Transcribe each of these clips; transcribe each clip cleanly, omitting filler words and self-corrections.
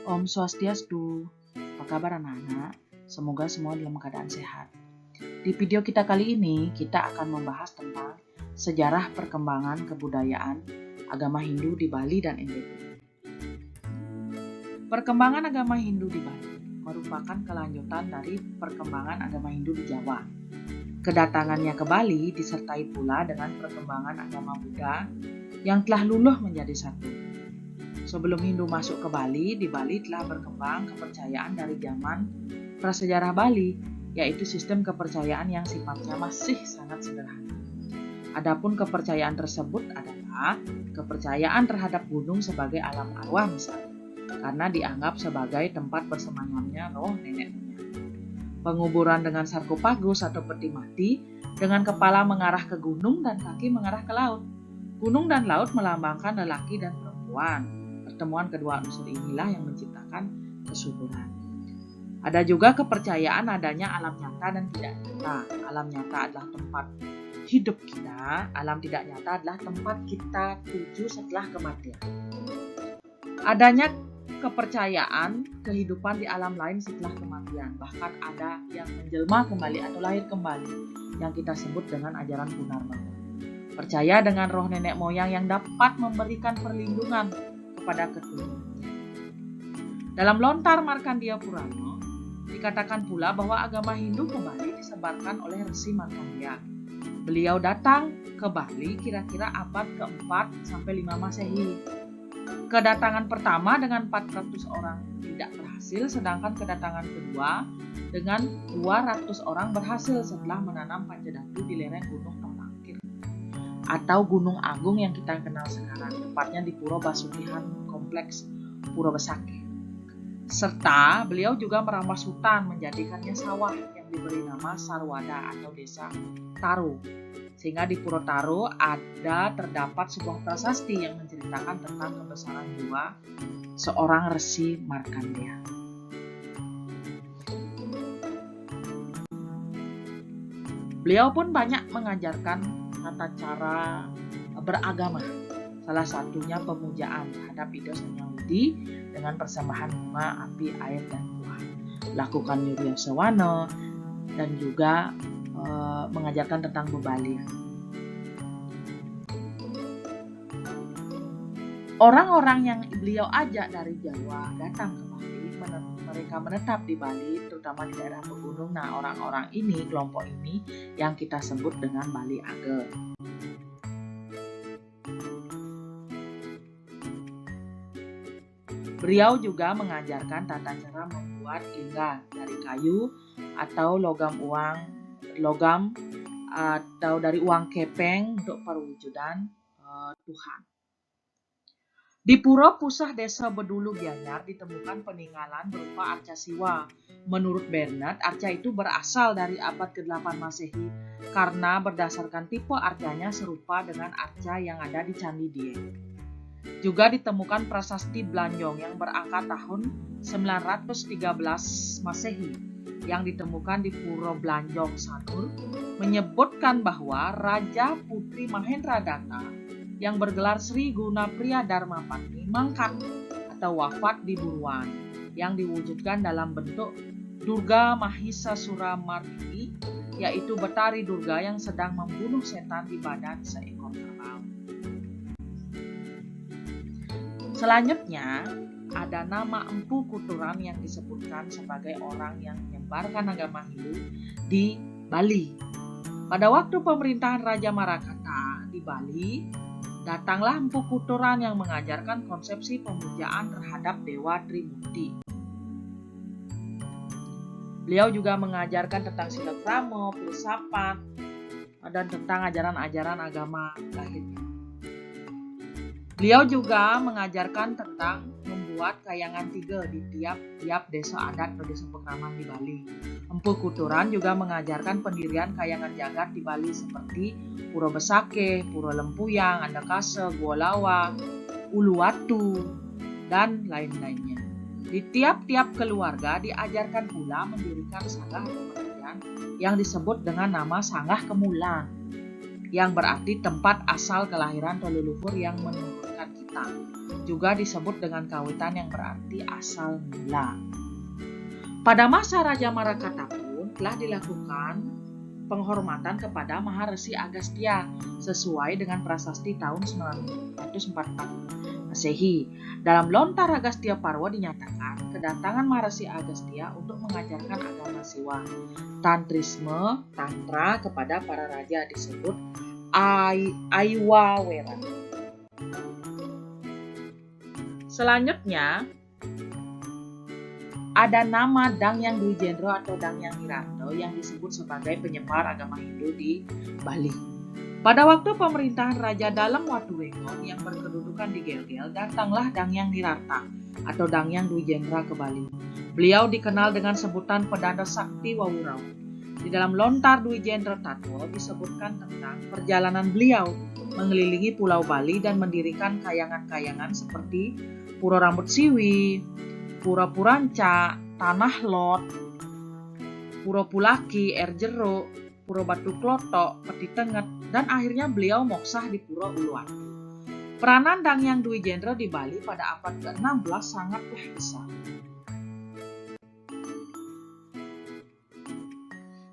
Om Swastiastu, apa kabar anak-anak? Semoga semua dalam keadaan sehat. Di video kita kali ini, kita akan membahas tentang sejarah perkembangan kebudayaan agama Hindu di Bali dan NTB. Perkembangan agama Hindu di Bali merupakan kelanjutan dari perkembangan agama Hindu di Jawa. Kedatangannya ke Bali disertai pula dengan perkembangan agama Buddha yang telah luluh menjadi satu. Sebelum Hindu masuk ke Bali, di Bali telah berkembang kepercayaan dari zaman prasejarah Bali, yaitu sistem kepercayaan yang sifatnya masih sangat sederhana. Adapun kepercayaan tersebut adalah kepercayaan terhadap gunung sebagai alam arwah misalnya, karena dianggap sebagai tempat bersemayamnya roh nenek moyang. Penguburan dengan sarkofagus atau peti mati dengan kepala mengarah ke gunung dan kaki mengarah ke laut. Gunung dan laut melambangkan lelaki dan perempuan. Pertemuan kedua unsur inilah yang menciptakan kesuburan. Ada juga kepercayaan adanya alam nyata dan tidak nyata. Alam nyata adalah tempat hidup kita, alam tidak nyata adalah tempat kita tuju setelah kematian. Adanya kepercayaan kehidupan di alam lain setelah kematian, bahkan ada yang menjelma kembali atau lahir kembali, yang kita sebut dengan ajaran Punarmana. Percaya dengan roh nenek moyang yang dapat memberikan perlindungan kepada keturunan. Dalam Lontar Markandeya Purana, dikatakan pula bahwa agama Hindu kembali disebarkan oleh Resi Markandeya. Beliau datang ke Bali kira-kira abad ke-4 sampai 5 Masehi. Kedatangan pertama dengan 400 orang tidak berhasil, sedangkan kedatangan kedua dengan 200 orang berhasil setelah menanam pancadatu di lereng Gunung Tolangkir atau Gunung Agung yang kita kenal sekarang, tepatnya di Puro Basukihan Kompleks Puro Besakeh. Serta beliau juga merampas hutan, menjadikannya sawah yang diberi nama Sarwada atau Desa Taro. Sehingga di Puro Taro terdapat sebuah prasasti yang menceritakan tentang kebesaran jiwa seorang Resi Markandeya. Beliau pun banyak mengajarkan tata cara beragama. Salah satunya pemujaan terhadap ide Sang Hyang Widi dengan persembahan bunga, api, air, dan buah. Lakukan Yurya Sewana dan juga mengajarkan tentang bebalian. Orang-orang yang beliau ajak dari Jawa datang ke Bali, mereka menetap di Bali, terutama di daerah pegunung. Nah, orang-orang ini, kelompok ini yang kita sebut dengan Bali Age. Beliau juga mengajarkan tata cara membuat lingga dari kayu atau logam atau dari uang kepeng untuk perwujudan Tuhan. Di Puro Pusah Desa Bedulu Gianyar ditemukan peninggalan berupa arca Siwa. Menurut Bernard, arca itu berasal dari abad ke-8 Masehi karena berdasarkan tipe arcanya serupa dengan arca yang ada di Candi Dieng. Juga ditemukan prasasti Blanjong yang berangka tahun 913 Masehi yang ditemukan di Puro Blanjong Sanur menyebutkan bahwa Raja Putri Mahendra Datta yang bergelar Sri Guna Priya Dharma Patni mangkat atau wafat di Buruan yang diwujudkan dalam bentuk Durga Mahisasura Mardini, yaitu Betari Durga yang sedang membunuh setan di badan seekor kerbau. Selanjutnya ada nama Empu Kuturan yang disebutkan sebagai orang yang menyebarkan agama Hindu di Bali. Pada waktu pemerintahan Raja Marakata di Bali, datanglah Empu Kuturan yang mengajarkan konsepsi pemujaan terhadap Dewa Trimurti. Beliau juga mengajarkan tentang silakrama, filsafat, dan tentang ajaran-ajaran agama lainnya. Beliau juga mengajarkan tentang membuat kayangan tiga di tiap desa adat atau desa pekraman di Bali. Empu Kuturan juga mengajarkan pendirian kayangan jagat di Bali seperti Puro Besakeh, Puro Lempuyang, Andakase, Gua Lawa, Uluwatu, dan lain-lainnya. Di tiap-tiap keluarga diajarkan pula mendirikan sanggah atau pengajian yang disebut dengan nama Sanggah Kemulan, yang berarti tempat asal kelahiran atau leluhur yang menurunkan kita. juga disebut dengan kawitan yang berarti asal mula. Pada masa Raja Marakata pun telah dilakukan penghormatan kepada Maharesi Agastya sesuai dengan prasasti tahun 944 Masehi. Dalam Lontar Agastya Parwa dinyatakan kedatangan Maharesi Agastya untuk mengajarkan agama Siwa, tantrisme, tantra kepada para raja disebut Aiwawera. Selanjutnya ada nama Dangyang Dwijendra atau Dangyang Niranto yang disebut sebagai penyebar agama Hindu di Bali. Pada waktu pemerintahan Raja Dalem Waturengon yang berkedudukan di Gelgel, datanglah Dangyang Nirarta atau Dangyang Dwijendra ke Bali. Beliau dikenal dengan sebutan Pedanda Sakti Wawurau. Di dalam Lontar Dwijendra Tatwa disebutkan tentang perjalanan beliau mengelilingi Pulau Bali dan mendirikan kayangan-kayangan seperti Pura Rambut Siwi, Pura Puranca, Tanah Lot, Pura Pulaki, Air Jeruk, Pura Batu Klotok, Peti Tenget, dan akhirnya beliau moksah di Pura Uluwatu. Peranan Dangyang Dwijendra di Bali pada abad ke-16 sangatlah besar.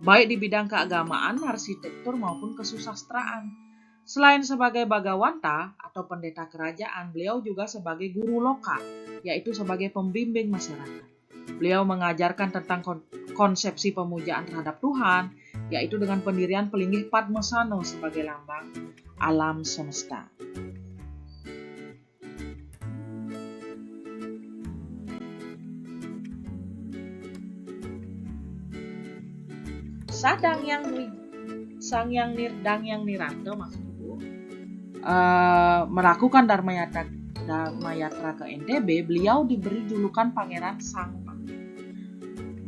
Baik di bidang keagamaan, arsitektur maupun kesusastraan. Selain sebagai bagawanta atau pendeta kerajaan, beliau juga sebagai guru loka, yaitu sebagai pembimbing masyarakat. Beliau mengajarkan tentang konsepsi pemujaan terhadap Tuhan, yaitu dengan pendirian Pelinggih Padmasana sebagai lambang alam semesta. Dangyang Niranto melakukan Dharma Yatra ke NTB, beliau diberi julukan Pangeran Sangpa.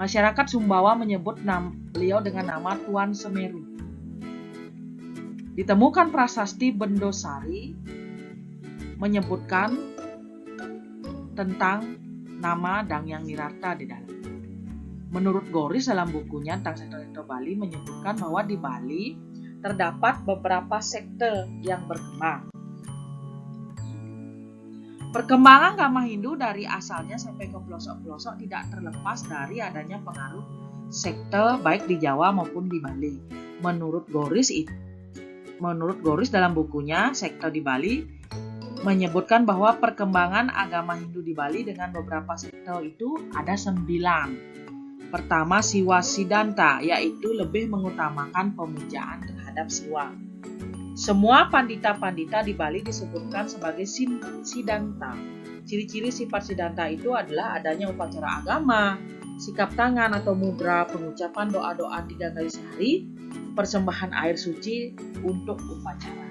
Masyarakat Sumbawa menyebut beliau dengan nama Tuan Semeru. Ditemukan prasasti Bendosari menyebutkan tentang nama Dangyang Nirarta di dalam. Menurut Goris dalam bukunya tentang sekte Bali menyebutkan bahwa di Bali terdapat beberapa sekte yang berkembang. Perkembangan agama Hindu dari asalnya sampai ke pelosok-pelosok tidak terlepas dari adanya pengaruh sekte baik di Jawa maupun di Bali. Menurut Goris dalam bukunya Sekte di Bali menyebutkan bahwa perkembangan agama Hindu di Bali dengan beberapa sekte itu ada 9. Pertama, Siwa Siddhanta, yaitu lebih mengutamakan pemujaan terhadap Siwa. Semua pandita-pandita di Bali disebutkan sebagai Siddhanta. Ciri-ciri sifat Siddhanta itu adalah adanya upacara agama, sikap tangan atau mudra, pengucapan doa-doa 3 kali sehari, persembahan air suci untuk upacara.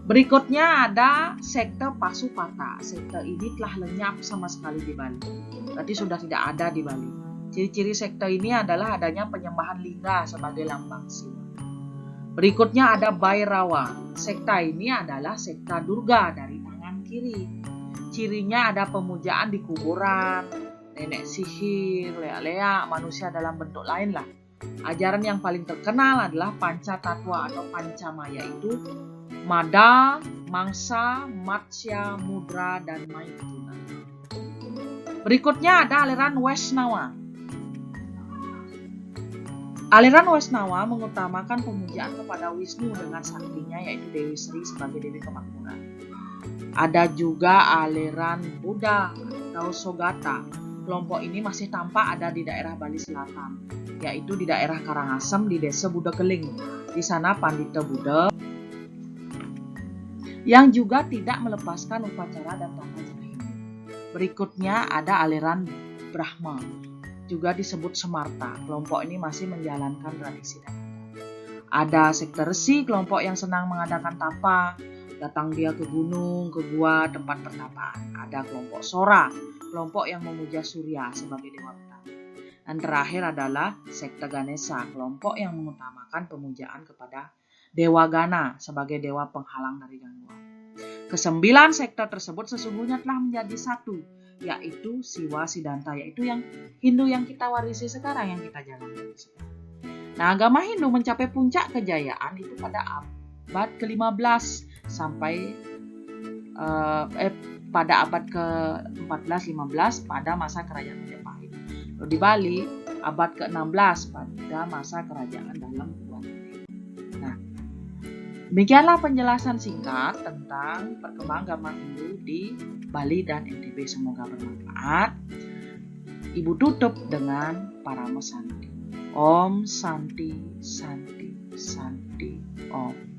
Berikutnya ada sekte Pasupata. Sekte ini telah lenyap sama sekali di Bali. Berarti sudah tidak ada di Bali. Ciri-ciri sekte ini adalah adanya penyembahan lingga sebagai lambang Siwa. Berikutnya ada Bhairawa. Sekte ini adalah sekte Durga dari tangan kiri. Cirinya ada pemujaan di kuburan, nenek sihir, lea-lea, manusia dalam bentuk lain lah. Ajaran yang paling terkenal adalah Panca Tatwa atau Pancamaya, yaitu Mada, Mangsa, Matsya, Mudra, dan Maituna. Berikutnya ada aliran Waisnawa. Aliran Waisnawa mengutamakan pemujaan kepada Wisnu dengan saktinya, yaitu Dewi Sri sebagai Dewi Kemakmuran. Ada juga aliran Buddha atau Sogata. Kelompok ini masih tampak ada di daerah Bali Selatan, yaitu di daerah Karangasem di desa Buddha Keling. Di sana Pandita Buddha yang juga tidak melepaskan upacara dan tata cara Hindu. Berikutnya ada aliran Brahma, juga disebut Semarta. Kelompok ini masih menjalankan tradisi dan adat. Ada sekte Resi, kelompok yang senang mengadakan tapa, datang dia ke gunung, ke gua, tempat pertapaan. Ada kelompok Sora, kelompok yang memuja Surya sebagai dewa utama. Dan terakhir adalah sekte Ganesha, kelompok yang mengutamakan pemujaan kepada Dewa Gana sebagai dewa penghalang dari gangguan. Kesembilan sekte tersebut sesungguhnya telah menjadi satu, yaitu Siwa Siddhanta, yaitu yang Hindu yang kita warisi sekarang, yang kita jalani sekarang. Nah, agama Hindu mencapai puncak kejayaan itu pada abad ke-15 sampai pada abad ke-14-15 pada masa kerajaan Majapahit. Lalu di Bali abad ke-16 pada masa kerajaan Dalam Kuala. Nah, demikianlah penjelasan singkat tentang perkembangan agama Hindu di Bali dan NTB. Semoga bermanfaat. Ibu tutup dengan Parama Santi. Om Santi Santi Santi Om.